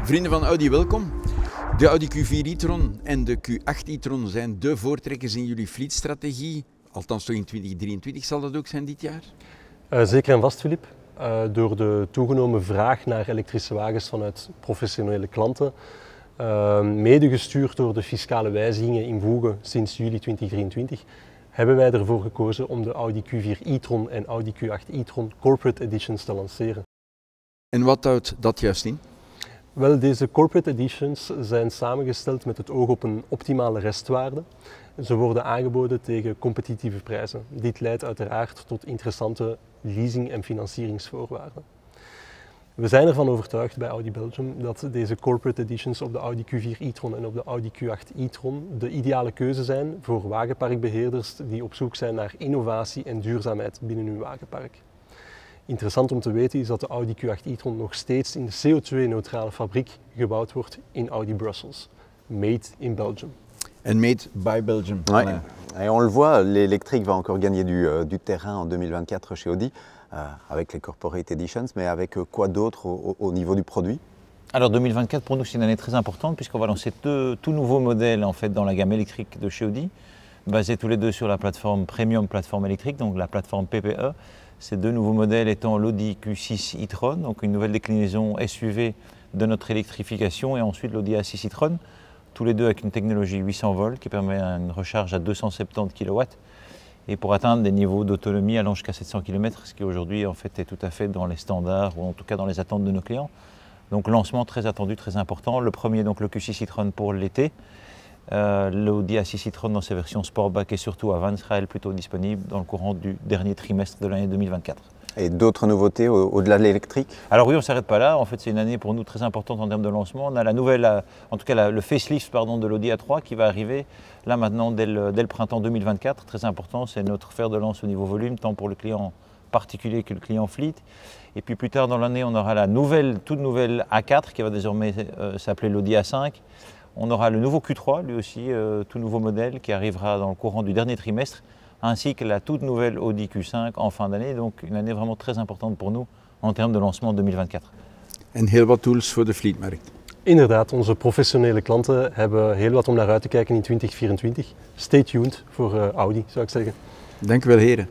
Vrienden van Audi, welkom. De Audi Q4 e-tron en de Q8 e-tron zijn de voortrekkers in jullie fleetstrategie. Althans, toch in 2023 zal dat ook zijn dit jaar? Zeker en vast, Filip. Door de toegenomen vraag naar elektrische wagens vanuit professionele klanten, mede gestuurd door de fiscale wijzigingen in voege sinds juli 2023, hebben wij ervoor gekozen om de Audi Q4 e-tron en Audi Q8 e-tron Corporate Editions te lanceren. En wat houdt dat juist in? Wel, deze Corporate Editions zijn samengesteld met het oog op een optimale restwaarde. Ze worden aangeboden tegen competitieve prijzen. Dit leidt uiteraard tot interessante leasing- en financieringsvoorwaarden. We zijn ervan overtuigd bij Audi Belgium dat deze Corporate Editions op de Audi Q4 e-tron en op de Audi Q8 e-tron de ideale keuze zijn voor wagenparkbeheerders die op zoek zijn naar innovatie en duurzaamheid binnen hun wagenpark. Interessant om te weten is dat de Audi Q8 e-tron nog steeds in de CO2-neutrale fabriek gebouwd wordt in Audi Brussels. Made in Belgium. And made by Belgium. Ouais. Et on le voit, l'électrique va encore gagner du terrain en 2024 chez Audi, avec les Corporate Editions, mais avec quoi d'autre au niveau du produit? Alors 2024 pour nous c'est une année très importante puisqu'on va lancer deux tout nouveaux modèles en fait dans la gamme électrique de chez Audi, basés tous les deux sur la plateforme Premium plateforme électrique, donc la plateforme PPE. Ces deux nouveaux modèles étant l'Audi Q6 e-tron, donc une nouvelle déclinaison SUV de notre électrification, et ensuite l'Audi A6 e-tron, tous les deux avec une technologie 800 volts qui permet une recharge à 270 kW et pour atteindre des niveaux d'autonomie allant jusqu'à 700 km, ce qui aujourd'hui en fait est tout à fait dans les standards ou en tout cas dans les attentes de nos clients. Donc lancement très attendu, très important. Le premier donc le Q6 e-tron pour l'été. L'Audi A6 e-tron dans ses versions Sportback et surtout Avant sera elle plutôt disponible dans le courant du dernier trimestre de l'année 2024. Et d'autres nouveautés au-delà de l'électrique? Alors oui, on ne s'arrête pas là. En fait, c'est une année pour nous très importante en termes de lancement. On a la nouvelle, en tout cas le facelift de l'Audi A3 qui va arriver là maintenant dès le printemps 2024. Très important, c'est notre fer de lance au niveau volume, tant pour le client particulier que le client fleet. Et puis plus tard dans l'année, on aura la toute nouvelle A4 qui va désormais s'appeler l'Audi A5. On aura le nouveau Q3, lui aussi, tout nouveau modèle qui arrivera dans le courant du dernier trimestre, ainsi que la toute nouvelle Audi Q5 en fin d'année. Donc une année vraiment très importante pour nous en termes de lancement 2024. En heel wat tools voor de fleetmarkt. Inderdaad, onze professionele klanten hebben heel wat om naar uit te kijken in 2024. Stay tuned voor Audi, zou ik zeggen. Dank u wel, heren.